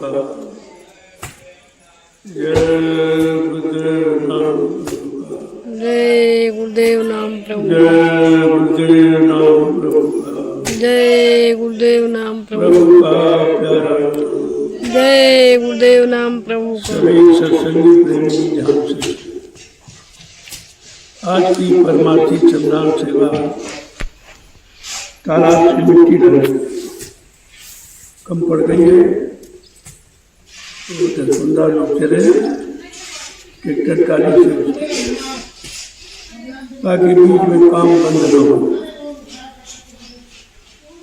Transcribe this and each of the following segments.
जय गुरुदेव नाम प्रभु जय गुरुदेव नाम प्रभु का जय गुरुदेव नाम प्रभु प्रभु का प्यारा जय गुरुदेव नाम प्रभु सभी सत्संगी प्रेमी ध्यान से आज की परमार्थी चंद्रान सेवा तालाब से मिट्टी डाल कम पड़ गई है तो 10-15 लोग चले ट्रैक्टर टाली से ताकि बीच में काम बंद न हो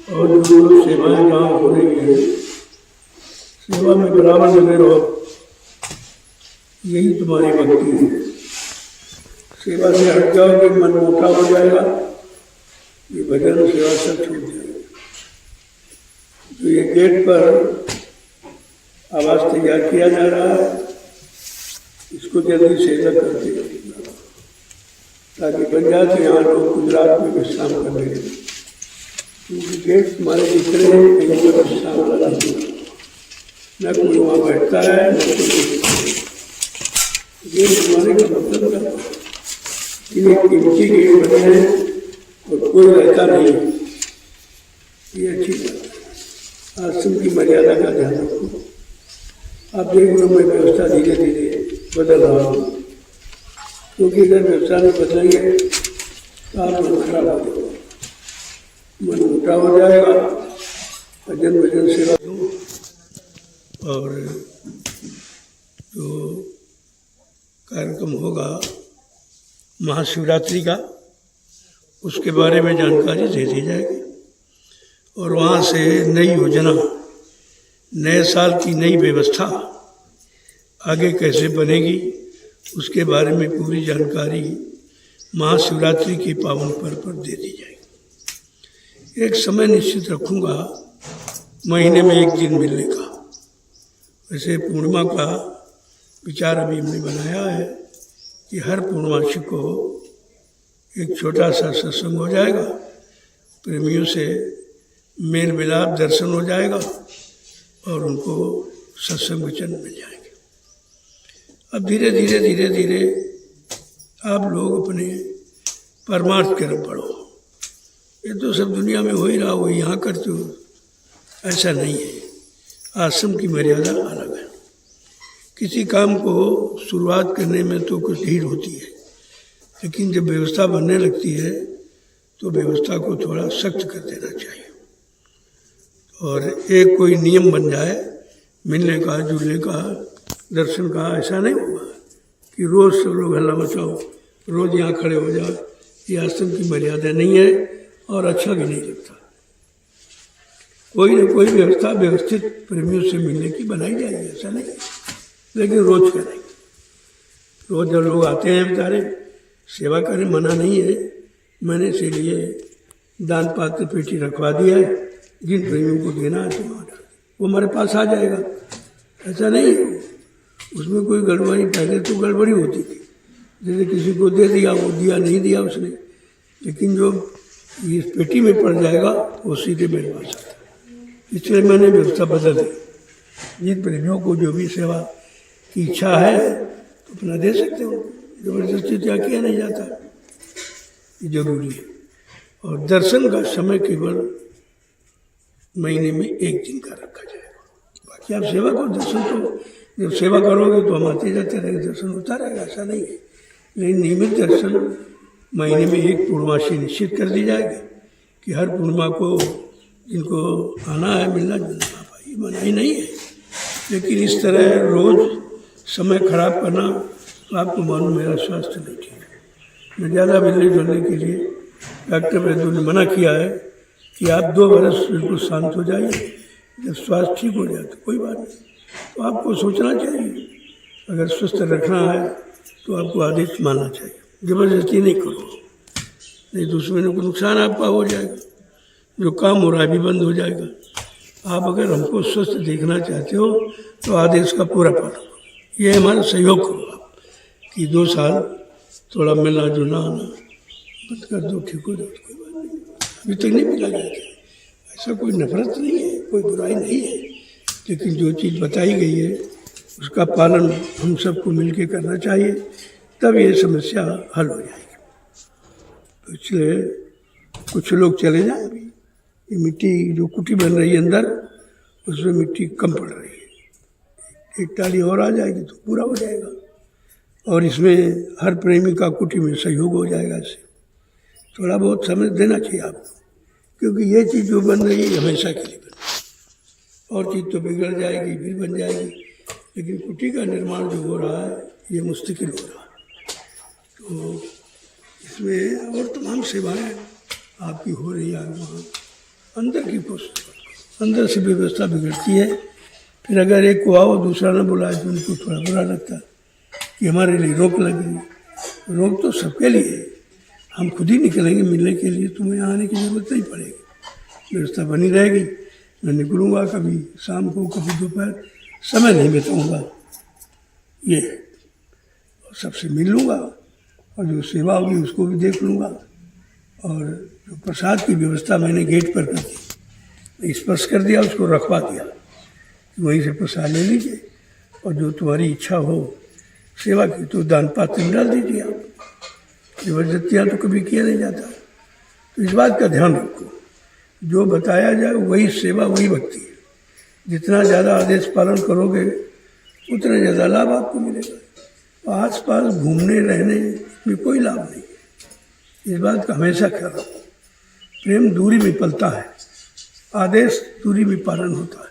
और जो सेवाएं जहाँ हो रही है सेवा में बराबर लगे रहो, यही तुम्हारी भक्ति है। सेवा से हट जाओगे मन मोटा हो जाएगा, ये भजन सेवा सब छूट जाएगा। तो ये गेट पर आवाज तैयार किया जा रहा है, इसको जल्दी सेवा करते ताकि बन जाते यहाँ लोग गुजरात में विश्राम कर रहे हैं, क्योंकि गेट तुम्हारे दिख रहे हैं कहीं पर विश्राम वाला नहीं, न कोई वहाँ बैठता है न कोई गेट तुम्हारे का मतलब है कि कीमती गेट बने हैं और कोई रहता नहीं, ये अच्छी बात है। आश्रम की मर्यादा का ध्यान रखो। आप देख लो मैं व्यवस्था धीरे धीरे बदल रहा हूँ, क्योंकि अगर व्यवस्था नहीं बदलेंगे तो आप मन खराब हो जाएगा, मन मोटा हो जाएगा। भजन भजन सेवा दो और जो कार्यक्रम होगा महाशिवरात्रि का उसके बारे में जानकारी दे दी जाएगी और वहाँ से नई योजना, नए साल की नई व्यवस्था आगे कैसे बनेगी उसके बारे में पूरी जानकारी महाशिवरात्रि के पावन पर्व पर दे दी जाएगी। एक समय निश्चित रखूँगा महीने में एक दिन मिलने का। वैसे पूर्णिमा का विचार अभी हमने बनाया है कि हर पूर्णमासी को एक छोटा सा सत्संग हो जाएगा, प्रेमियों से मेल मिलाप दर्शन हो जाएगा और उनको सत्संग वचन मिल जाएंगे। अब धीरे धीरे धीरे धीरे आप लोग अपने परमार्थ की तरफ बढ़ो। ये तो सब दुनिया में हो ही रहा, वो यहाँ करते हो, ऐसा नहीं है। आश्रम की मर्यादा अलग है। किसी काम को शुरुआत करने में तो कुछ भीड़ होती है, लेकिन जब व्यवस्था बनने लगती है तो व्यवस्था को थोड़ा सख्त कर देना चाहिए और एक कोई नियम बन जाए मिलने का, जुलने का, दर्शन का। ऐसा नहीं होगा कि रोज़ सब लोग हल्ला मचाओ, रोज़ यहाँ खड़े हो जाओ। ये आश्रम की मर्यादा नहीं है और अच्छा भी नहीं लगता। कोई न कोई व्यवस्था व्यवस्थित प्रेमियों से मिलने की बनाई जाएगी, ऐसा नहीं, लेकिन रोज़ करेंगे। रोज़ जब लोग आते हैं बेचारे सेवा करें, मना नहीं है। मैंने इसीलिए दान पात्र पेटी रखवा दिया है, जिन प्रेमियों को देना है तो वो हमारे पास आ जाएगा। ऐसा नहीं है उसमें कोई गड़बड़ी, पहले तो गड़बड़ी होती थी, जैसे किसी को दे दिया, वो दिया नहीं दिया उसने, लेकिन जो इस पेटी में पड़ जाएगा वो सीधे मेरे पास आता है। इसलिए मैंने व्यवस्था बदल दी। जिन प्रेमियों को जो भी सेवा की इच्छा है तो अपना दे सकते हो, जबरदस्ती क्या किया नहीं जाता, ये जरूरी है। और दर्शन का समय केवल महीने में एक दिन का रखा जाएगा। बाकी आप सेवा करो, दर्शन तो जब सेवा करोगे तो हम आते जाते रहेंगे, दर्शन होता रहेगा, ऐसा नहीं है। लेकिन नियमित दर्शन महीने में एक पूर्णमासी निश्चित कर दी जाएगी कि हर पूर्णिमा को जिनको आना है मिलना जुलना, भाई मनाही नहीं है। लेकिन इस तरह रोज़ समय खराब करना, तो आपको मालूम मेरा स्वास्थ्य नहीं ठीक है। मैं ज़्यादा मिलने जुलने के लिए डॉक्टर वैद्यों ने मना किया है कि आप 2 बरस बिल्कुल शांत हो जाइए, जब स्वास्थ्य ठीक हो जाए तो कोई बात नहीं। तो आपको सोचना चाहिए, अगर स्वस्थ रखना है तो आपको आदेश मानना चाहिए, जबरदस्ती नहीं करो, नहीं तो उसमें नुकसान आपका हो जाएगा, जो काम हो रहा है भी बंद हो जाएगा। आप अगर हमको स्वस्थ देखना चाहते हो तो आदेश का पूरा पालन करो, ये हमारा सहयोग करो आप कि 2 साल थोड़ा मिलना जुलना आना बंद कर दो, ठीक हो जाओ, कोई बात नहीं। अभी तक नहीं मिला जाएगा, ऐसा कोई नफरत नहीं है, कोई बुराई नहीं है। लेकिन जो चीज़ बताई गई है उसका पालन हम सबको मिलके करना चाहिए, तब ये समस्या हल हो जाएगी। तो इसलिए कुछ लोग चले जाएं अभी, ये मिट्टी जो कुटी बन रही है अंदर, उसमें मिट्टी कम पड़ रही है, एक टाली और आ जाएगी तो पूरा हो जाएगा। और इसमें हर प्रेमी का कुटी में सहयोग हो जाएगा। इससे थोड़ा बहुत समय देना चाहिए आपको, क्योंकि ये चीज़ जो बन रही है हमेशा के लिए बन, और चीज़ तो बिगड़ जाएगी फिर बन जाएगी, लेकिन कुटी का निर्माण जो हो रहा है ये मुस्तकिल हो रहा है। तो इसमें और तमाम सेवाएं आपकी हो रही है। वहाँ अंदर की कोशिश, अंदर से व्यवस्था बिगड़ती है, फिर अगर एक को आओ दूसरा ना बुलाए तो उनको थोड़ा बुरा लगता है कि हमारे लिए रोक लग रही। रोक तो सबके लिए है, हम खुद ही निकलेंगे मिलने के लिए, तुम्हें आने की ज़रूरत नहीं पड़ेगी, व्यवस्था बनी रहेगी। मैं निकलूँगा कभी शाम को, कभी दोपहर, समय नहीं बिताऊँगा, ये और सबसे मिल लूँगा, और जो सेवा होगी उसको भी देख लूँगा। और जो प्रसाद की व्यवस्था मैंने गेट पर कर दी, स्पर्श कर दिया, उसको रखवा दिया, वहीं से प्रसाद ले लीजिए, और जो तुम्हारी इच्छा हो सेवा की तो दान पात्र में डाल दीजिए आप। जबरदस्तियाँ तो कभी किया नहीं जाता। तो इस बात का ध्यान रखो, जो बताया जाए वही सेवा, वही भक्ति है। जितना ज़्यादा आदेश पालन करोगे उतना ज़्यादा लाभ आपको मिलेगा। आस पास घूमने रहने में कोई लाभ नहीं है, इस बात का हमेशा ख्याल रखो। प्रेम दूरी में पलता है, आदेश दूरी में पालन होता है।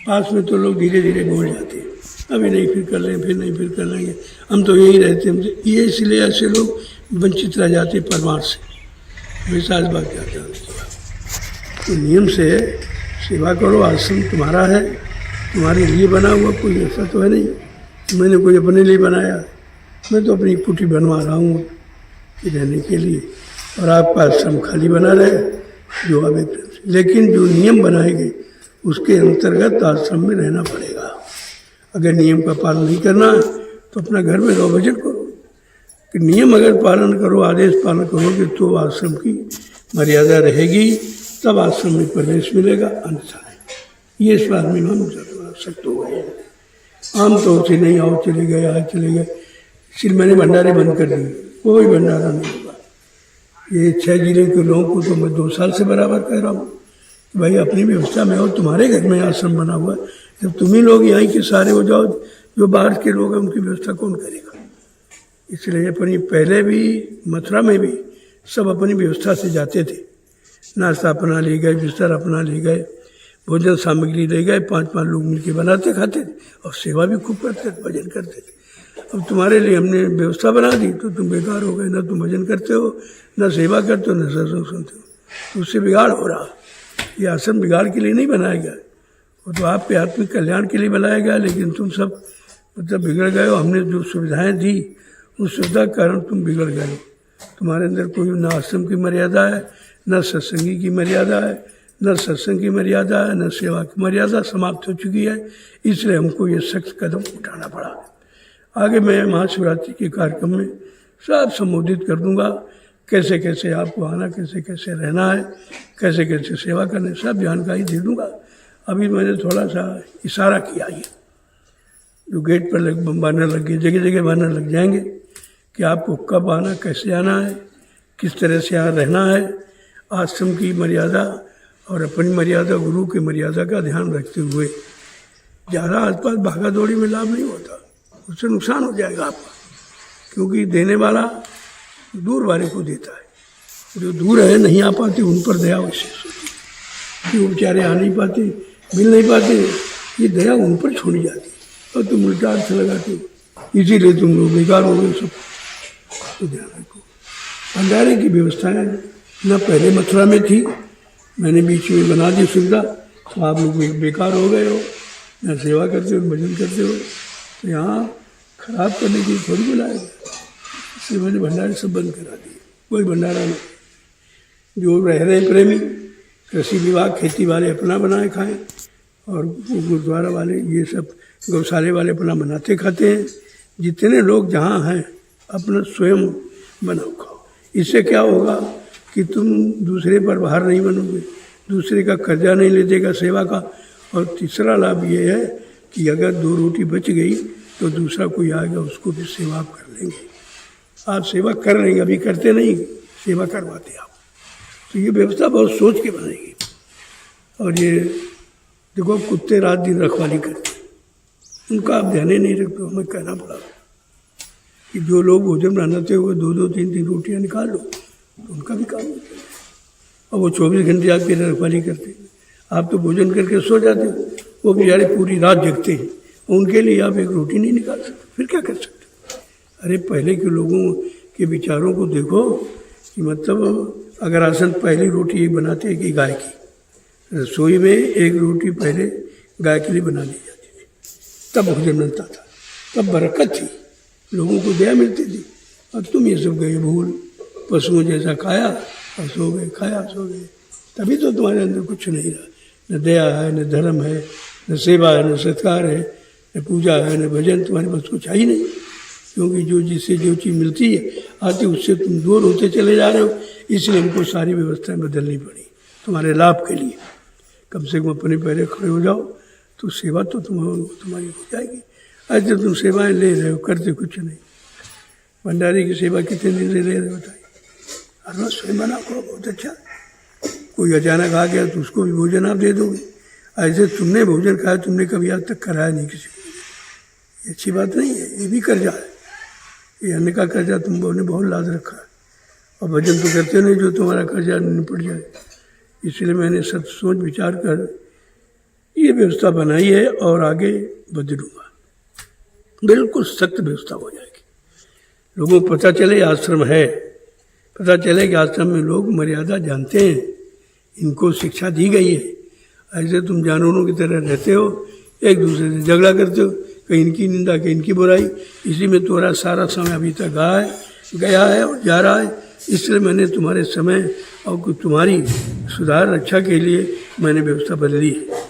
पास में तो लोग धीरे धीरे बोल जाते हैं, अभी नहीं फिर कर लेंगे, फिर नहीं फिर कर लेंगे, हम तो यही रहते हैं। ये इसलिए ऐसे लोग वंचित रह जाते परिवार से, हमेशा इस बात का ध्यान रखो। तो नियम से सेवा करो, आश्रम तुम्हारा है, तुम्हारे लिए बना हुआ, कोई ऐसा तो है नहीं मैंने कोई अपने लिए बनाया। मैं तो अपनी कुटी बनवा रहा हूँ रहने के लिए, और आपका आश्रम खाली बना रहे जो आवे प्रेम से। लेकिन जो नियम बनाए गए उसके अंतर्गत आश्रम में रहना पड़ेगा। अगर नियम का पालन नहीं करना तो अपना घर में रहो, भजन करो। कि नियम अगर पालन करो, आदेश पालन करोगे तो आश्रम की मर्यादा रहेगी, तब आश्रम में प्रवेश मिलेगा, अन्यथा नहीं। ये इस बात में हम सख्त हो गए। आम तौर से नहीं, आओ चले गए, आज चले गए, इसलिए मैंने भंडारे बंद कर दिए, कोई भंडारा नहीं होगा। ये 6 जिले के लोगों को तो मैं 2 साल से बराबर कह रहा हूँ कि भाई अपनी व्यवस्था में हो, तुम्हारे घर में आश्रम बना हुआ है, जब तुम ही लोग यहाँ के सारे हो जाओ, जो बाहर के लोग हैं उनकी व्यवस्था कौन करेगा। इसलिए अपनी पहले भी मथुरा में भी सब अपनी व्यवस्था से जाते थे, नाश्ता अपना ले गए, बिस्तर अपना ले गए, भोजन सामग्री ले गए, 5-5 लोग मिलकर बनाते खाते थे और सेवा भी खूब करते थे, भजन करते थे। अब तुम्हारे लिए हमने व्यवस्था बना दी तो तुम बेकार हो गए, ना तुम भजन करते हो, ना सेवा करते हो, ना सत्संग सुनते हो, तो उससे बिगाड़ हो रहा। ये आश्रम बिगाड़ के लिए नहीं बनाया गया, वो तो आपके आत्मिक कल्याण के लिए बनाया गया, लेकिन तुम सब मतलब बिगड़ गए हो। हमने जो सुविधाएं दी उस सुविधा के कारण तुम बिगड़ गए हो। तुम्हारे अंदर कोई ना आश्रम की मर्यादा है, न सत्संगी की मर्यादा है, न सत्संग की मर्यादा है, न सेवा की मर्यादा, समाप्त हो चुकी है। इसलिए हमको ये सख्त कदम उठाना पड़ा। आगे मैं महाशिवरात्रि के कार्यक्रम में सब संबोधित कर दूंगा, कैसे कैसे आपको आना, कैसे कैसे रहना है, कैसे कैसे सेवा करने, सब जानकारी दे दूंगा। अभी मैंने थोड़ा सा इशारा किया है, जो गेट पर बैनर लग गए, जगह जगह बैनर लग जाएंगे कि आपको कब आना, कैसे आना है, किस तरह से यहाँ रहना है, आश्रम की मर्यादा और अपनी मर्यादा, गुरु की मर्यादा का ध्यान रखते हुए। ज़्यादा आसपास भागा दौड़ी में लाभ नहीं होता, उससे नुकसान हो जाएगा आपका, क्योंकि देने वाला दूर वाले को देता है। जो दूर है, नहीं आ पाते, उन पर दया वैसे कि वो बेचारे आ नहीं पाते, मिल नहीं पाते, ये दया उन पर छोड़ी जाती है और तुम उल्टा अर्थ लगाते हो, इसीलिए तुम लोग बेकार हो गए सब। तो ध्यान रखो। भंडारे की व्यवस्थाएं न पहले मथुरा में थी, मैंने बीच में बना दी सुविधा, तो आप लोग बेकार हो गए हो, न सेवा करते हो, भजन करते हो, तो यहाँ खराब करने की थोड़ी बुलाया गया। इसलिए मैंने भंडारे सब बंद करा दिए, कोई भंडारा नहीं। जो रह रहे प्रेमी, कृषि विभाग, खेती वाले अपना बनाए खाएं, और गुरुद्वारा वाले, ये सब गौशाले वाले अपना बनाते खाते हैं। जितने लोग जहाँ हैं अपना स्वयं बनाओ खाओ। इससे क्या होगा कि तुम दूसरे पर भार नहीं बनोगे, दूसरे का कर्जा नहीं ले देगा सेवा का, और तीसरा लाभ ये है कि अगर 2 रोटी बच गई तो दूसरा कोई आएगा उसको भी सेवा आप कर लेंगे। आप सेवा कर लेंगे, अभी करते नहीं, सेवा करवाते आप। तो ये व्यवस्था बहुत सोच के बनेगी। और ये देखो कुत्ते रात दिन रखवाली करते हैं, उनका आप ध्यान ही नहीं रखते। हमें कहना पड़ा कि जो लोग भोजन बनाते हुए 2-2, 3-3 रोटियाँ निकाल लो, तो उनका भी काम होता है। और वो 24 घंटे आपकी रखवाली करते हैं। आप तो भोजन करके सो जाते हो, वो बेचारे पूरी रात जगते हैं, उनके लिए आप एक रोटी नहीं निकाल सकते, फिर क्या कर सकते। अरे पहले के लोगों के विचारों को देखो कि मतलब अगर आसन पहली रोटी एक बनाते हैं कि गाय की, रसोई में एक रोटी पहले गाय के लिए बना दी जाती थी, तब भोजन मिलता था, तब बरकत थी, लोगों को दया मिलती थी। और तुम ये सब गए भूल, पशुओं जैसा खाया और सो गए, खाया सो गए, तभी तो तुम्हारे अंदर कुछ नहीं रहा। न दया है, न धर्म है, न सेवा है, न सत्कार है, न पूजा है, न भजन, तुम्हारे पास कुछ है ही नहीं। क्योंकि जो जिससे जो चीज़ मिलती है आती, उससे तुम दूर होते चले जा रहे हो, इसलिए हमको सारी व्यवस्थाएं बदलनी पड़ी तुम्हारे लाभ के लिए। कम से कम अपने पैरे खड़े हो जाओ तो सेवा तो तुम्हारी हो जाएगी। आज जब तुम सेवाएं ले रहे हो, करते कुछ नहीं। भंडारे की सेवा कितने दिन से ले रहे हो बताइए? हर रोज स्वयं बना करो, बहुत अच्छा। कोई अचानक आ गया तो उसको भी भोजन आप दे दोगे। ऐसे तुमने भोजन खाया, तुमने कभी आज तक कराया नहीं किसी को, ये अच्छी बात नहीं है। ये भी कर्जा है, ये अन्य का कर्जा तुमने बहुत लाद रखा है। और भजन तो करते नहीं जो तुम्हारा कर्जा निपट जाए। इसलिए मैंने सब सोच विचार कर ये व्यवस्था बनाई है और आगे बदलूँगा। बिल्कुल सख्त व्यवस्था हो जाएगी। लोगों को पता चले आश्रम है, पता चले कि आश्रम में लोग मर्यादा जानते हैं, इनको शिक्षा दी गई है। ऐसे तुम जानवरों की तरह रहते हो, एक दूसरे से झगड़ा करते हो, कहीं इनकी निंदा कहीं इनकी बुराई, इसी में तुम्हारा सारा समय अभी तक गया है और जा रहा है। इसलिए मैंने तुम्हारे समय और तुम्हारी सुधार रक्षा के लिए मैंने व्यवस्था बदली है।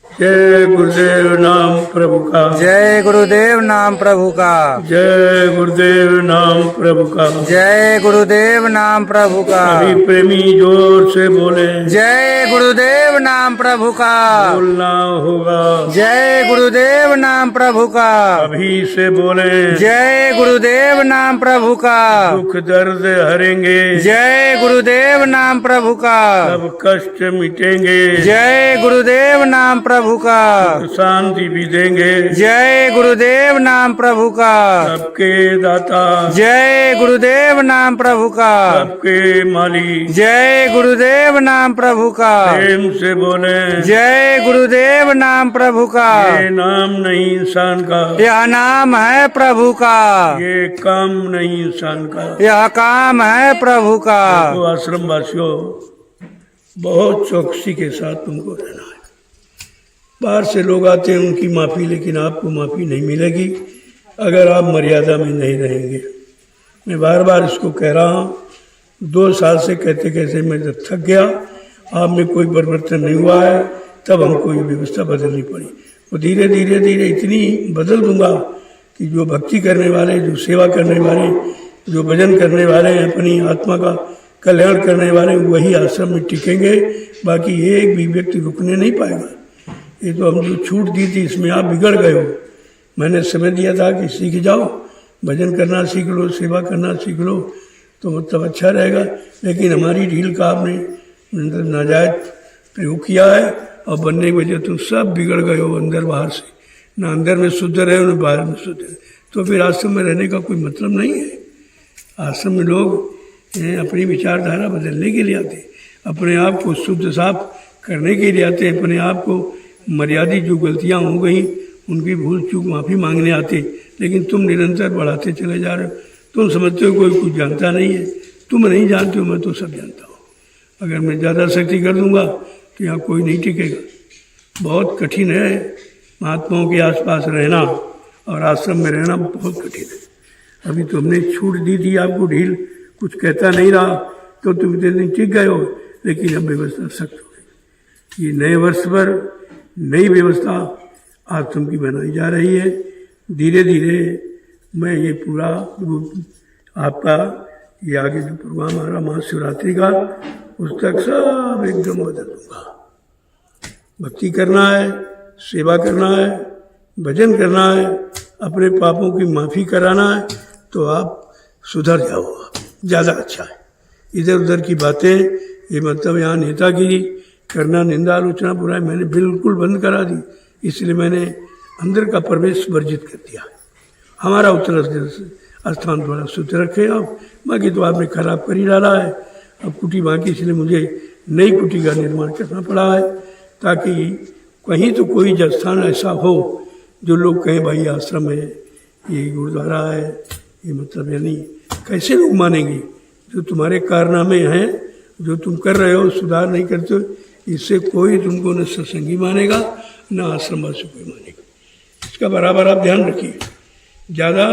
जय गुरुदेव नाम प्रभु का, जय गुरुदेव नाम प्रभु का, जय गुरुदेव नाम प्रभु का, जय गुरुदेव नाम प्रभु का। अभी प्रेमी जोर से बोले, जय गुरुदेव नाम प्रभु का। बोलना होगा, जय गुरुदेव नाम प्रभु का। अभी से बोले, जय गुरुदेव नाम प्रभु का। दुख दर्द हरेंगे, जय गुरुदेव नाम प्रभु का। सब कष्ट मिटेंगे, जय गुरुदेव नाम प्रभु का। शांति भी देंगे, जय गुरुदेव नाम प्रभु का। सबके दाता, जय गुरुदेव नाम प्रभु का। सबके मालिक, जय गुरुदेव नाम प्रभु का। प्रेम से बोले, जय गुरुदेव नाम प्रभु का। ये नाम नहीं इंसान का, यह नाम है प्रभु का। ये काम नहीं इंसान का, यह काम है प्रभु का। तो आश्रम वासियों बहुत चौकसी के साथ तुमको रहना है। बाहर से लोग आते हैं उनकी माफ़ी, लेकिन आपको माफ़ी नहीं मिलेगी अगर आप मर्यादा में नहीं रहेंगे। मैं बार बार इसको कह रहा हूँ, 2 साल से कहते कहते मैं जब थक गया, आप में कोई परिवर्तन नहीं हुआ है, तब हमको ये व्यवस्था बदलनी पड़ी। और धीरे धीरे धीरे इतनी बदल दूंगा कि जो भक्ति करने वाले, जो सेवा करने वाले, जो भजन करने वाले हैं, अपनी आत्मा का कल्याण करने वाले, वही आश्रम में टिकेंगे। बाकी एक भी व्यक्ति रुकने नहीं पाएगा। ये तो हम जो छूट दी थी इसमें आप बिगड़ गए हो। मैंने समय दिया था कि सीख जाओ, भजन करना सीख लो, सेवा करना सीख लो, तो मतलब अच्छा रहेगा। लेकिन हमारी ढील का आपने नाजायज प्रयोग किया है और बनने की वजह तुम सब बिगड़ गए हो अंदर बाहर से। ना अंदर में शुद्ध रहे हो, ना बाहर में शुद्ध रहे, तो फिर आश्रम में रहने का कोई मतलब नहीं है। आश्रम में लोग अपनी विचारधारा बदलने के लिए आते, अपने आप को शुद्ध साफ करने के लिए आते, अपने आप को मर्यादित जो गलतियां हो गई उनकी भूल चूक माफ़ी मांगने आते। लेकिन तुम निरंतर बढ़ाते चले जा रहे हो। तुम समझते हो कोई कुछ जानता नहीं है, तुम नहीं जानते हो, मैं तो सब जानता हूँ। अगर मैं ज़्यादा सख्ती कर दूंगा तो यहाँ कोई नहीं टिकेगा। बहुत कठिन है महात्माओं के आसपास रहना और आश्रम में रहना बहुत कठिन है। अभी तो हमने छूट दी थी आपको, ढील कुछ कहता नहीं रहा तो तुम इतने दिन टिक गए हो, लेकिन अब व्यवस्था सख्त हो गई। ये नए वर्ष पर नई व्यवस्था आश्रम की बनाई जा रही है। धीरे धीरे मैं ये पूरा आपका ये आगे जो प्रोग्राम आ रहा महाशिवरात्रि का, उस तक सब एकदम बदल दूंगा। भक्ति करना है, सेवा करना है, भजन करना है, अपने पापों की माफ़ी कराना है, तो आप सुधर जाओ, ज़्यादा अच्छा है। इधर उधर की बातें, ये मतलब यहाँ नेतागिरी करना, निंदा आलोचना बुराई मैंने बिल्कुल बंद करा दी। इसलिए मैंने अंदर का प्रवेश वर्जित कर दिया। हमारा उत्तर स्थान थोड़ा शुद्ध रखे आप, बाकी तो आपने खराब कर ही डाला है। अब कुटी बाकी, इसलिए मुझे नई कुटी का निर्माण करना पड़ा है, ताकि कहीं तो कोई स्थान ऐसा हो जो लोग कहें भाई आश्रम है, ये गुरुद्वारा है, ये मतलब यानी कैसे लोग मानेंगे जो तुम्हारे कारनामे हैं, जो तुम कर रहे हो, सुधार नहीं करते हो, इससे कोई तुमको न सत्संगी मानेगा न आश्रमवासी कोई मानेगा। इसका बराबर आप ध्यान रखिए, ज़्यादा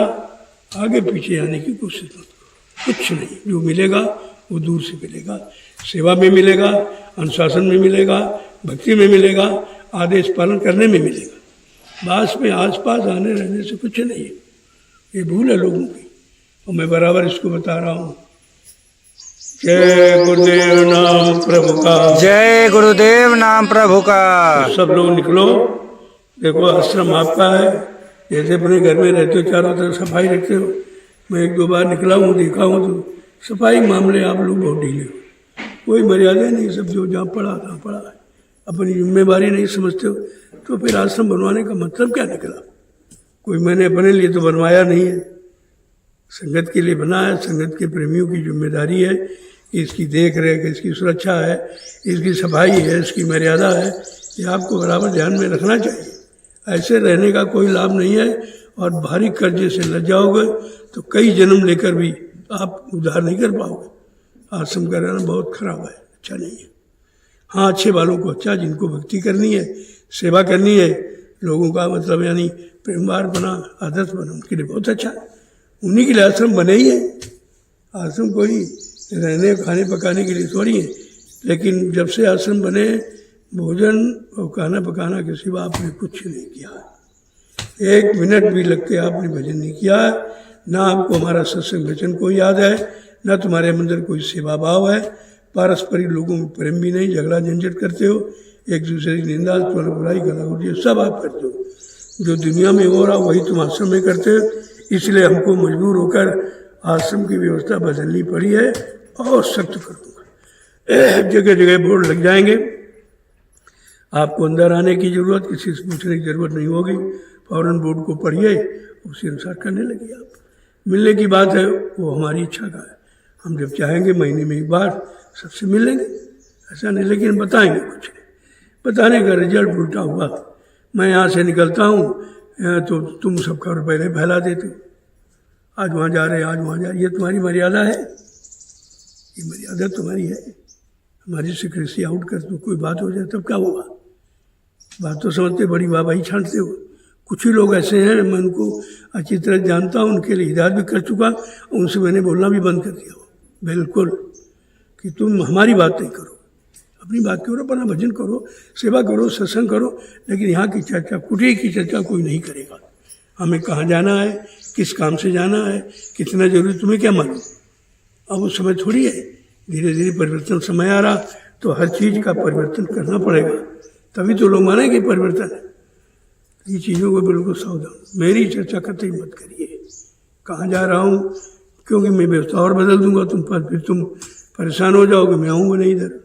आगे पीछे आने की कोशिश मत करो। कुछ नहीं, जो मिलेगा वो दूर से मिलेगा, सेवा में मिलेगा, अनुशासन में मिलेगा, भक्ति में मिलेगा, आदेश पालन करने में मिलेगा। बास में आसपास आने रहने से कुछ नहीं है, ये भूल है लोगों की, और मैं बराबर इसको बता रहा हूँ। जय गुरुदेव नाम प्रभु का, जय गुरुदेव नाम प्रभु का। तो सब लोग निकलो, देखो आश्रम आपका है, जैसे अपने घर में रहते हो चारों तरफ सफाई रखते हो। मैं एक दो बार निकला हूँ, देखा हूँ, तो सफाई मामले आप लोग बहुत ढीले हो, कोई मर्यादा नहीं, सब जो जहाँ पड़ा तहाँ पड़ा है, अपनी जिम्मेवारी नहीं समझते हो, तो फिर आश्रम बनवाने का मतलब क्या निकला? कोई मैंने अपने लिए तो बनवाया नहीं है, संगत के लिए बना है। संगत के प्रेमियों की जिम्मेदारी है कि इसकी देख रेख, इसकी सुरक्षा है, इसकी सफाई है, इसकी मर्यादा है, ये आपको बराबर ध्यान में रखना चाहिए। ऐसे रहने का कोई लाभ नहीं है, और भारी कर्जे से लग जाओगे तो कई जन्म लेकर भी आप उद्धार नहीं कर पाओगे। आश्रम का रहना बहुत खराब है, अच्छा नहीं है। हाँ, अच्छे वालों को अच्छा, जिनको भक्ति करनी है, सेवा करनी है, लोगों का मतलब यानी प्रेमवार बना, आदर्श बना, उनके लिए बहुत अच्छा है। उन्हीं के लिए आश्रम बने ही है। आश्रम कोई रहने खाने पकाने के लिए थोड़ी है, लेकिन जब से आश्रम बने, भोजन और खाना पकाना के सिवा आपने कुछ नहीं किया है। 1 मिनट भी लग के आपने भजन नहीं किया है, ना आपको हमारा सत्संग वचन कोई याद है, ना तुम्हारे अंदर कोई सेवा भाव है। पारस्परिक लोगों में प्रेम भी नहीं, झगड़ा झंझट करते हो, एक दूसरे की निंदा बुराई गला उड़िए सब आप करते हो। जो दुनिया में हो रहा वही तुम आश्रम में करते हो, इसलिए हमको मजबूर होकर आश्रम की व्यवस्था बदलनी पड़ी है, और सख्त करूँगा। जगह जगह बोर्ड लग जाएंगे, आपको अंदर आने की ज़रूरत, किसी से पूछने की ज़रूरत नहीं होगी। फौरन बोर्ड को पढ़िए, उसी अनुसार करने लगे आप। मिलने की बात है वो हमारी इच्छा का है, हम जब चाहेंगे महीने में एक बार सबसे मिल लेंगे, ऐसा नहीं, लेकिन बताएंगे कुछ नहीं। बताने का रिजल्ट उल्टा हुआ। मैं यहाँ से निकलता हूँ तो तुम सब खबर पहले फैला देते हो, आज वहाँ जा रहे, आज वहाँ जा रहे। ये तुम्हारी मर्यादा है, ये मर्यादा तुम्हारी है। हमारी सिक्रेसी आउट कर तो कोई बात हो जाए तब क्या होगा? बात तो समझते, बड़ी वाहवाही छांटते हो। कुछ ही लोग ऐसे हैं, मैं उनको अच्छी तरह जानता हूँ, उनके लिए हिदायत भी कर चुका, उनसे मैंने बोलना भी बंद कर दिया हो बिल्कुल, कि तुम हमारी बात नहीं करो, अपनी बात करो, अपना भजन करो, सेवा करो, सत्संग करो, लेकिन यहाँ की चर्चा, कुटी की चर्चा कोई नहीं करेगा। हमें कहाँ जाना है, किस काम से जाना है, कितना जरूरी, तुम्हें क्या मालूम? अब वो समय थोड़ी है, धीरे धीरे परिवर्तन समय आ रहा, तो हर चीज़ का परिवर्तन करना पड़ेगा, तभी तो लोग मानेंगे परिवर्तन है। ये चीज़ों को बिल्कुल सावधान, मेरी चर्चा कतई मत करिए कहाँ जा रहा हूँ, क्योंकि मैं व्यवस्था और बदल दूंगा तुम पर, फिर तुम परेशान हो जाओगे, मैं आऊँगा नहीं इधर।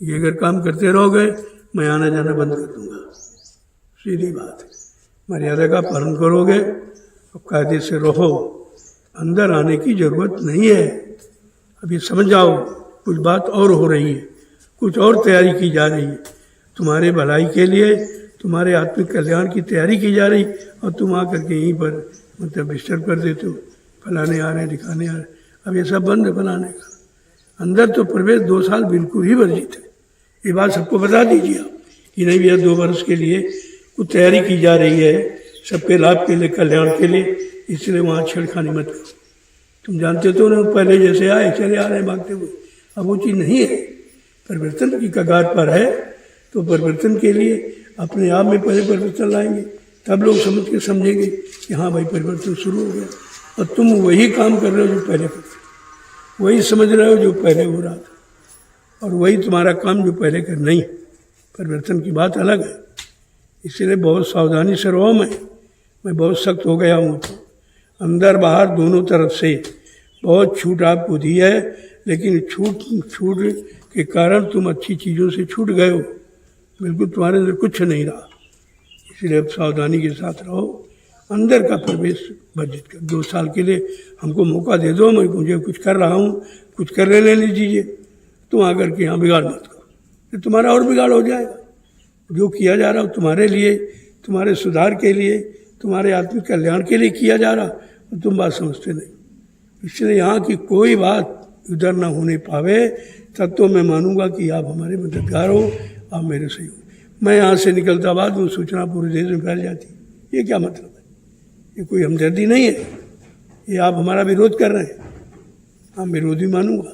ये अगर काम करते रहोगे, मैं आना जाना बंद कर दूंगा, सीधी बात है। मर्यादा का पालन करोगे और कायदे से रहो, अंदर आने की ज़रूरत नहीं है। अभी समझ जाओ, कुछ बात और हो रही है, कुछ और तैयारी की जा रही है, तुम्हारे भलाई के लिए, तुम्हारे आत्मिक कल्याण की तैयारी की जा रही, और तुम आकर के यहीं पर मतलब डिस्टर्ब कर देते हो, फलाने आ रहे हैं, दिखाने आ रहे हैं। अब ये सब बंद है फलाने का। अंदर तो प्रवेश 2 साल बिल्कुल ही वर्जित है, ये बात सबको बता दीजिए आप कि नहीं भैया 2 वर्ष के लिए कुछ तैयारी की जा रही है, सबके लाभ के लिए, कल्याण के लिए, इसलिए वहाँ छेड़खानी मत करो। तुम जानते तो ना, पहले जैसे आए चले आ रहे हैं भागते हुए, अब वो चीज़ नहीं है। परिवर्तन की कगार पर है, तो परिवर्तन के लिए अपने आप में पहले परिवर्तन लाएंगे, तब लोग समझ के समझेंगे कि हाँ भाई परिवर्तन शुरू हो गया। और तुम वही काम कर रहे हो जो पहले करते, वही समझ रहे हो जो पहले हो रहा था, और वही तुम्हारा काम जो पहले कर नहीं। परिवर्तन की बात अलग है। इसलिए बहुत सावधानी से रहो। मैं बहुत सख्त हो गया हूँ, तो अंदर बाहर दोनों तरफ से बहुत छूट आपको दी है, लेकिन छूट के कारण तुम अच्छी चीज़ों से छूट गए हो, बिल्कुल तुम्हारे अंदर कुछ नहीं रहा। इसलिए अब सावधानी के साथ रहो, अंदर का प्रवेश वर्जित कर। 2 साल के लिए हमको मौका दे दो, मैं मुझे कुछ कर रहा हूँ, कुछ कर ले लीजिए, तुम आकर के यहाँ बिगाड़ मत करो, तो तुम्हारा और बिगाड़ हो जाएगा। जो किया जा रहा हो तुम्हारे लिए, तुम्हारे सुधार के लिए, तुम्हारे आत्मिक कल्याण के लिए किया जा रहा, तो तुम बात समझते नहीं। इसलिए यहाँ की कोई बात उधर ना होने पावे, तब तो मैं मानूंगा कि आप हमारे मददगार हो, आप मेरे सही हो। मैं यहाँ से निकलता बाद वो सूचना पूरे देश में फैल जाती, ये क्या मतलब है? ये कोई हमदर्दी नहीं है, ये आप हमारा विरोध कर रहे हैं, हम विरोधी मानूंगा।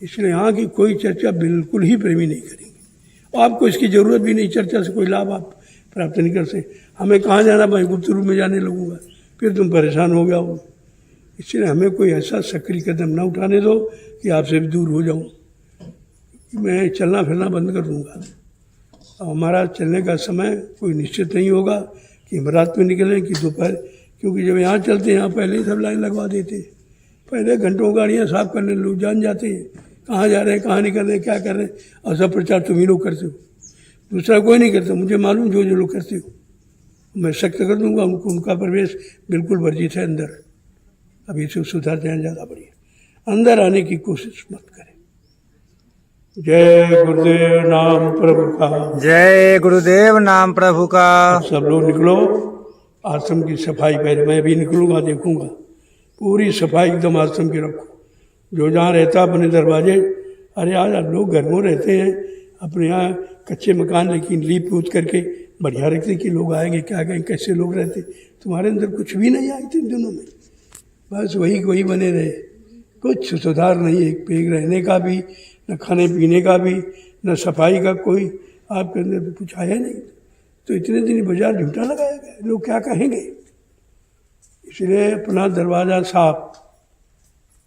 इसलिए यहाँ की कोई चर्चा बिल्कुल ही प्रेमी नहीं करेंगे, और आपको इसकी ज़रूरत भी नहीं। चर्चा से कोई लाभ आप प्राप्त नहीं कर सकते। हमें कहाँ जाना, मैं गुप्त रूप में जाने लगूंगा, फिर तुम परेशान हो गया हो। इसलिए हमें कोई ऐसा सक्रिय कदम ना उठाने दो कि आपसे भी दूर हो जाऊँ। मैं चलना फिरना बंद कर दूँगा। हमारा चलने का समय कोई निश्चित नहीं होगा कि हम रात में निकलें कि दोपहर, क्योंकि जब यहाँ चलते हैं यहाँ पहले ही सब लाइन लगवा देते हैं। पहले घंटों गाड़ियाँ साफ करने लोग जान जाते हैं कहाँ जा रहे हैं, कहाँ निकल रहे हैं, क्या कर रहे हैं, और सब प्रचार तुम ही लोग करते हो, दूसरा कोई नहीं करता। मुझे मालूम जो लोग करते हो, मैं सख्त कर दूंगा उनको। उनका प्रवेश बिल्कुल वर्जित है अंदर। अभी से सुधार जाए ज़्यादा बढ़िया, अंदर आने की कोशिश मत करें। जय गुरुदेव नाम प्रभु का। जय गुरुदेव नाम प्रभु का। सब लोग निकलो, आश्रम की सफाई पहले मैं भी निकलूंगा, देखूंगा पूरी सफाई एकदम आश्रम की रखो। जो जहाँ रहता अपने दरवाजे, अरे आज लोग घर में रहते हैं अपने यहाँ कच्चे मकान, लेकिन लीप पूछ करके बढ़िया रखते कि लोग आएंगे क्या कहेंगे, कैसे लोग रहते। तुम्हारे अंदर कुछ भी नहीं आए थे इन दिनों में, बस वही बने रहे। कुछ सुधार नहीं है, पेट रहने का भी, न खाने पीने का भी, न सफाई का, कोई आपके अंदर तो कुछ आया नहीं। तो इतने दिन बाजार झूठा लगाया गया, लोग क्या कहेंगे। इसलिए अपना दरवाज़ा साफ,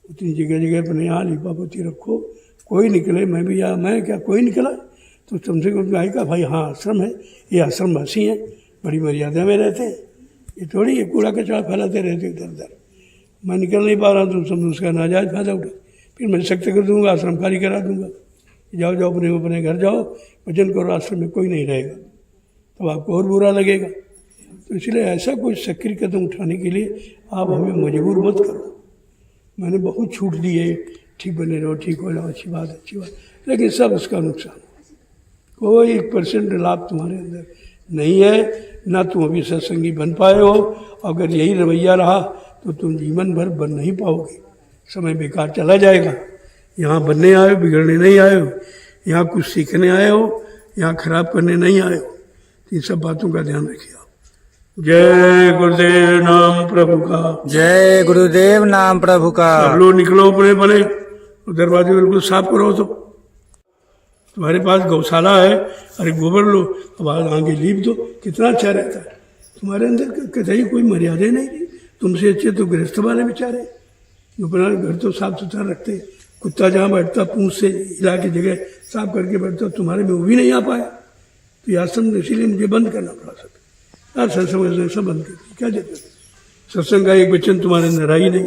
उतनी जगह जगह अपने यहाँ लिपा पोती रखो। कोई निकले, मैं भी यहाँ, मैं क्या कोई निकला तो कम से कम आएगा भाई हाँ आश्रम है, ये आश्रम वासी हैं, बड़ी मर्यादा में रहते हैं, ये थोड़ी है कूड़ा कचरा फैलाते रहते इधर उधर। मैं निकल नहीं पा रहा हूँ, तुम समझो उसका नाजायज़ फायदा उठा, फिर मैं सख्त कर दूंगा, आश्रम खाली करा दूंगा। जाओ अपने घर जाओ, भजन करो, आश्रम में कोई नहीं रहेगा, तब आपको और बुरा लगेगा। तो इसलिए ऐसा कोई सक्रिय कदम उठाने के लिए आप हमें मजबूर मत करो। मैंने बहुत छूट दी है, ठीक बने रहो, ठीक हो जाओ, अच्छी बात, लेकिन सब उसका नुकसान, कोई 1% लाभ तुम्हारे अंदर नहीं है, ना तुम अभी सत्संगी बन पाए हो। अगर यही रवैया रहा तो तुम जीवन भर बन नहीं पाओगे, समय बेकार चला जाएगा। यहाँ बनने आए हो, बिगड़ने नहीं आए हो, यहाँ कुछ सीखने आए हो, यहाँ खराब करने नहीं आए हो। इन सब बातों का ध्यान रखिए आप। जय गुरुदेव नाम प्रभु का। जय गुरुदेव नाम प्रभु का। सब लोग निकलो अपने बने, दरवाजे बिल्कुल साफ करो। तो तुम्हारे पास गौशाला है, अरे गोबर लो, अब आगे लीप दो, कितना अच्छा रहता है। तुम्हारे अंदर कतई कोई मर्यादा नहीं थी। तुमसे अच्छे तो गृहस्थ वाले बेचारे जो अपना घर तो साफ सुथरा रखते, कुत्ता जहाँ बैठता पूंछ से हिला के जगह साफ करके बैठता, तुम्हारे में वो भी नहीं आ पाया। तो ये आश्रम इसीलिए मुझे बंद करना पड़ा। सब यार सत्संग सब बंद कर दी, क्या जरूरत है। सत्संग का एक वचन तुम्हारे अंदर आई नहीं,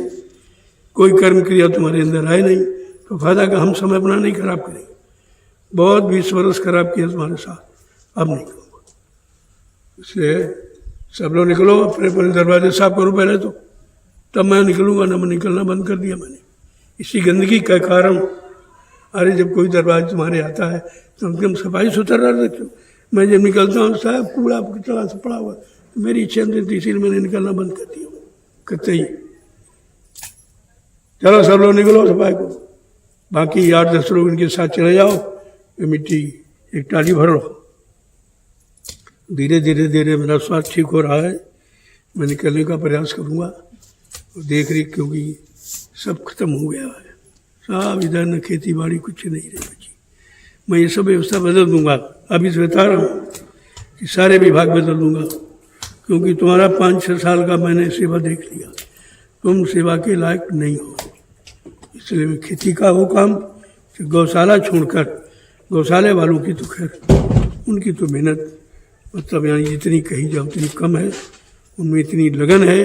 कोई कर्म क्रिया तुम्हारे अंदर आए नहीं, तो फायदा का हम समय अपना नहीं खराब करेंगे। बहुत 20 वर्ष खराब किया तुम्हारे साथ, अब नहीं करूँगा। इसलिए सब लोग निकलो, अपने अपने दरवाजे साफ करो पहले तो, तब मैं निकलूँगा। ना मैं निकलना बंद कर दिया मैंने इसी गंदगी के कारण। अरे जब कोई दरवाजा तुम्हारे आता है तो कम से कम सफाई सुथरा रखो। मैं जब निकलता हूँ साहब कूड़ा कचरा से पड़ा हुआ, तो मेरी इच्छा नहीं थी, इसीलिए मैंने निकलना बंद कर दिया करते ही। चलो सब लोग निकलो सफाई को, बाकी 8-10 लोग इनके साथ चले जाओ, मिट्टी एक टाली भर लो। धीरे धीरे मेरा स्वास्थ्य ठीक हो रहा है, मैं निकलने का प्रयास करूँगा। देख रेख क्योंकि सब खत्म हो गया है, सब इधर न खेती बाड़ी कुछ नहीं रही बची। मैं ये सब व्यवस्था बदल दूंगा, अभी से बता रहा हूँ कि सारे विभाग बदल दूंगा, क्योंकि तुम्हारा 5-6 साल का मैंने सेवा देख लिया, तुम सेवा के लायक नहीं हो। इसलिए मैं खेती का वो काम, गौशाला छोड़कर, गौशाले वालों की तो खैर उनकी तो मेहनत मतलब यानी जितनी कही जाए उतनी कम है। उनमें इतनी लगन है,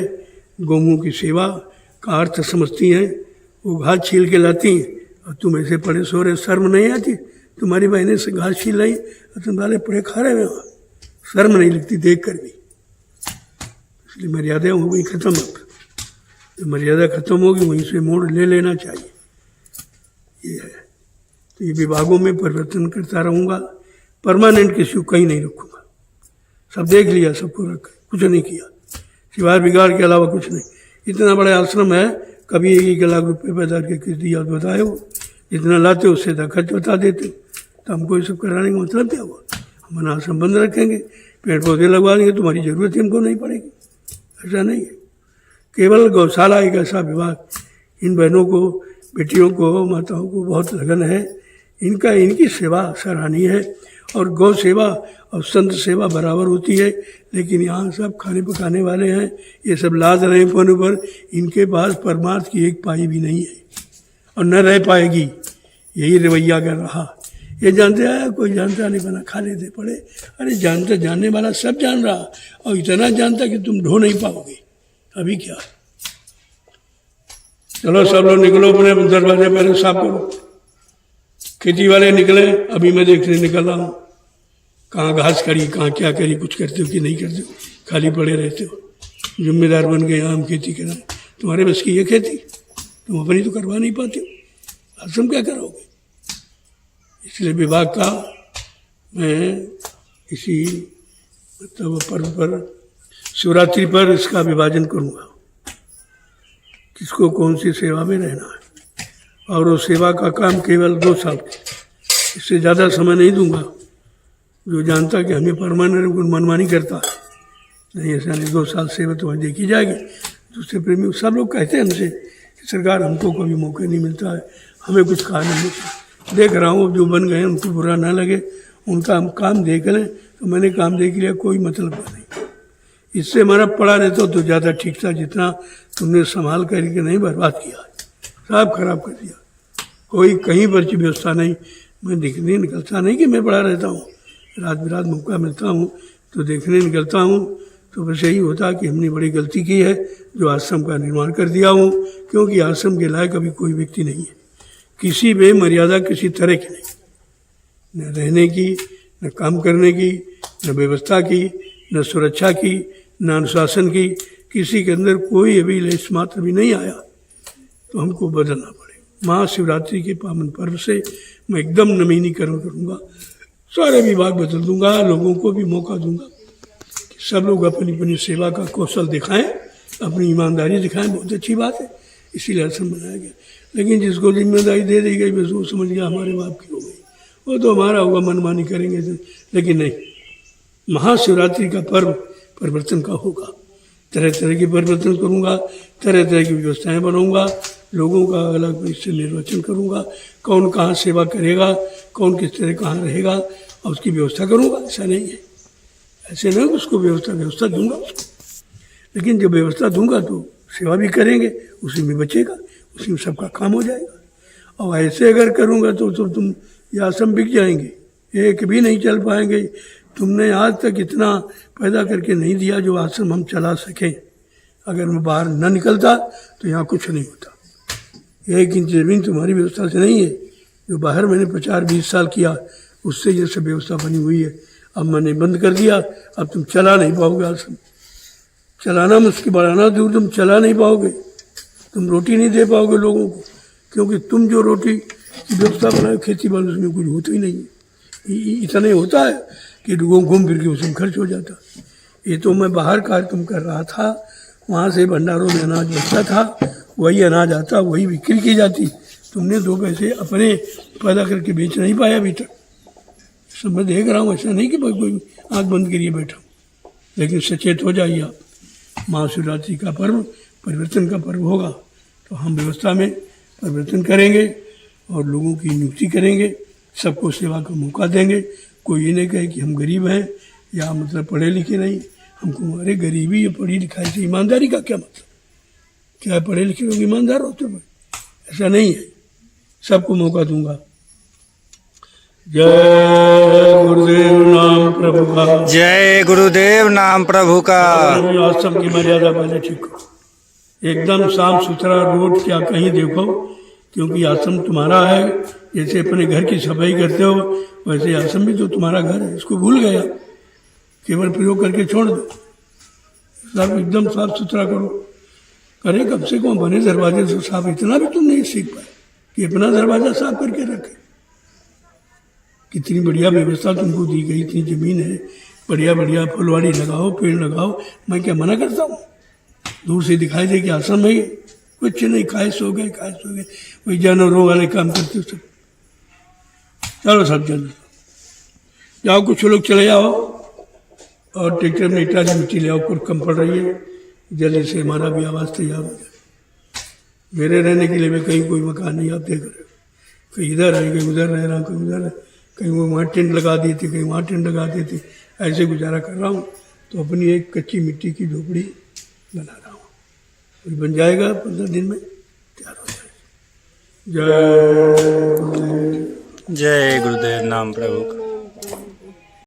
गौओं की सेवा का अर्थ समझती हैं। वो घास छील के लाती हैं और तुम ऐसे पड़े सो रहे, शर्म नहीं आती? तुम्हारी बहनें से घास छील रही और तुम वाले पड़े खा रहे हो, शर्म नहीं लगती देख कर भी? इसलिए मर्यादा हो गई खत्म। अब जब मर्यादा खत्म होगी वहीं से मोड़ ले लेना चाहिए। ये है, तो ये विभागों में परिवर्तन करता रहूँगा, परमानेंट किसी को कहीं नहीं रखूँगा। सब देख लिया, सबको रख, कुछ नहीं किया सिवाय बिगाड़ के अलावा कुछ नहीं। इतना बड़ा आश्रम है, कभी 1 लाख रुपए पैदा के किस दिया बताए हो? जितना लाते हो उससे ज़्यादा खर्च बता देते। तो हमको ये सब कराने का मतलब क्या हुआ? हम आश्रम बंद रखेंगे, पेड़ पौधे लगवा देंगे, तुम्हारी ज़रूरत ही हमको नहीं पड़ेगी। ऐसा नहीं है। केवल गौशाला एक ऐसा विभाग, इन बहनों को, बेटियों को, माताओं को बहुत लगन है, इनकी सेवा सराहनीय है। और गौ सेवा और संत सेवा बराबर होती है। लेकिन यहाँ सब खाने पकाने वाले हैं, ये सब लाद रहे हैं फोन पर, इनके पास परमार्थ की एक पाई भी नहीं है और न रह पाएगी। यही रवैया कर रहा। ये जानते हैं, कोई जानता नहीं बना खा लेते पड़े। अरे जानते जानने वाला सब जान रहा, और इतना जानता कि तुम ढो नहीं पाओगे। अभी क्या? चलो सब लोग निकलो, अपने दरवाजे पहले साफ करो। खेती वाले निकले, अभी मैं देखने निकल रहा हूँ कहाँ घास करी, कहाँ क्या करी, कुछ करते हो कि नहीं करते हो, खाली पड़े रहते हो। जिम्मेदार बन गए, हम खेती कराएं। तुम्हारे बस की ये खेती, तुम अपनी तो करवा नहीं पाते हो, आश्रम क्या करोगे? इसलिए विभाग का मैं इसी मतलब पर्व पर, शिवरात्रि पर इसका विभाजन करूँगा, किसको कौन सी सेवा में रहना है। और वो सेवा का काम केवल 2 साल, इससे ज़्यादा समय नहीं दूंगा। जो जानता कि हमें परमानेंट मनमानी करता है, नहीं ऐसा नहीं, 2 साल सेवा तुम्हारी देखी जाएगी। दूसरे प्रेमी सब लोग कहते हैं हमसे कि सरकार हमको कभी मौका नहीं मिलता है, हमें कुछ कहा नहीं मिलता। देख रहा हूँ जो बन गए उनको बुरा ना लगे, उनका हम काम देख लें, तो मैंने काम देख लिया, कोई मतलब नहीं। इससे हमारा पड़ा रहता तो ज़्यादा ठीक था, जितना तुमने संभाल करके नहीं बर्बाद किया, सब खराब कर दिया। कोई कहीं पर की व्यवस्था नहीं, मैं दिखने निकलता नहीं कि मैं पड़ा रहता हूँ, रात बिरात मौका मिलता हूँ तो देखने निकलता हूँ। तो बस यही होता कि हमने बड़ी गलती की है जो आश्रम का निर्माण कर दिया हूँ, क्योंकि आश्रम के लायक अभी कोई व्यक्ति नहीं है, किसी भी मर्यादा किसी तरह की नहीं, न रहने की, न काम करने की, न व्यवस्था की, न सुरक्षा की, न अनुशासन की, किसी के अंदर कोई अभी लेश मात्र भी नहीं आया। तो हमको बदलना पड़ेगा। महाशिवरात्रि के पावन पर्व से मैं एकदम नवीनीकरण करूँगा, सारे विभाग बदल दूंगा, लोगों को भी मौका दूंगा कि सब लोग अपनी अपनी सेवा का कौशल दिखाएं, अपनी ईमानदारी दिखाएं। बहुत अच्छी बात है, इसीलिए आश्रम बनाया गया। लेकिन जिसको जिम्मेदारी दे दी गई बस वो समझ गया हमारे बाप की हो गई, वो तो हमारा होगा, मनमानी करेंगे। लेकिन नहीं, महाशिवरात्रि का पर्व परिवर्तन का होगा। तरह तरह के परिवर्तन करूँगा, तरह तरह की व्यवस्थाएं बनाऊँगा, लोगों का अलग इससे निर्वाचन करूँगा, कौन कहाँ सेवा करेगा, कौन किस तरह कहाँ रहेगा, और उसकी व्यवस्था करूँगा। ऐसा नहीं है, ऐसे नहीं उसको व्यवस्था दूंगा उसको, लेकिन जब व्यवस्था दूंगा तो सेवा भी करेंगे, उसी में बचेगा, उसी में सबका काम हो जाएगा। और ऐसे अगर करूँगा तो तुम ये आश्रम बिक जाएंगे, एक भी नहीं चल पाएंगे। तुमने आज तक इतना पैदा करके नहीं दिया जो आश्रम हम चला सकें। अगर मैं बाहर न निकलता तो यहाँ कुछ नहीं होता। 1 इंच ज़मीन तुम्हारी व्यवस्था से नहीं है, जो बाहर मैंने 50-20 साल किया उससे ये सब व्यवस्था बनी हुई है। अब मैंने बंद कर दिया, अब तुम चला नहीं पाओगे आश्रम, चलाना मुश्किल, बढ़ाना दूर, तुम चला नहीं पाओगे, तुम रोटी नहीं दे पाओगे लोगों को, क्योंकि तुम जो रोटी की व्यवस्था बनाए खेती बाड़ी उसमें कुछ होता ही नहीं है। इतना होता है कि घूम फिर के उसमें खर्च हो जाता। ये तो मैं बाहर कार्यक्रम कर रहा था, वहाँ से भंडारों में अनाज बचता था, वही अनाज आता, वही बिक्री की जाती। तुमने 2 पैसे अपने पैदा करके बेच नहीं पाया अभी तक। सब मैं देख रहा हूँ, ऐसा नहीं कि कोई आँख बंद करिए बैठा हूँ। लेकिन सचेत हो जाइए आप, महाशिवरात्रि का पर्व परिवर्तन का पर्व होगा, तो हम व्यवस्था में परिवर्तन करेंगे और लोगों की नियुक्ति करेंगे, सबको सेवा का मौका देंगे। कोई ये नहीं कहे कि हम गरीब हैं या मतलब पढ़े लिखे नहीं, हमको हमारे गरीबी या पढ़ी लिखाई से ईमानदारी का क्या मतलब? क्या पढ़े लिखे लोग ईमानदार होते हैं? ऐसा नहीं है, सबको मौका दूंगा। जय गुरुदेव नाम प्रभु का। जय गुरुदेव नाम प्रभु का। आश्रम की मर्यादा पहले ठीक करो, एकदम साफ सुथरा रोड, क्या कहीं देखो, क्योंकि आश्रम तुम्हारा है। जैसे अपने घर की सफाई करते हो वैसे आश्रम भी तो तुम्हारा घर है, इसको भूल गया, केवल प्रयोग करके छोड़ दो। सब एकदम साफ सुथरा करो। करे कम से कम बने दरवाजे से साफ, इतना भी तुम नहीं सीख पाए कि अपना दरवाजा साफ करके रखे। कितनी बढ़िया व्यवस्था तुमको दी गई, इतनी जमीन है, बढ़िया बढ़िया फुलवाड़ी लगाओ, पेड़ लगाओ। मैं क्या मना करता हूँ? दूर से दिखाई दे कि आश्रम है, कुछ नहीं, खाए सो गए, खाए सो गए, वही जानवरों वाले काम करते हो सब। चलो सब जल्दी जाओ, कुछ लोग चले जाओ और ट्रैक्टर में इटा मिट्टी ले आओ, कुछ कम पड़ रही है, जल्दी से हमारा भी आवाज़ तैयार हो जाए। मेरे रहने के लिए मैं कहीं कोई मकान नहीं, आप देख रहे हो, कहीं इधर है, कहीं उधर रह रहा हूँ, कहीं उधर है, कहीं वो वहाँ टेंट लगा दिए थे, कहीं वहाँ टेंट लगा दिए थे, ऐसे गुजारा कर रहा हूँ। तो अपनी एक कच्ची मिट्टी की झोपड़ी बना रहा हूँ, तो बन जाएगा 15 दिन में, तैयार हो जाएगा। जय जय गुरुदेव नाम प्रभु का।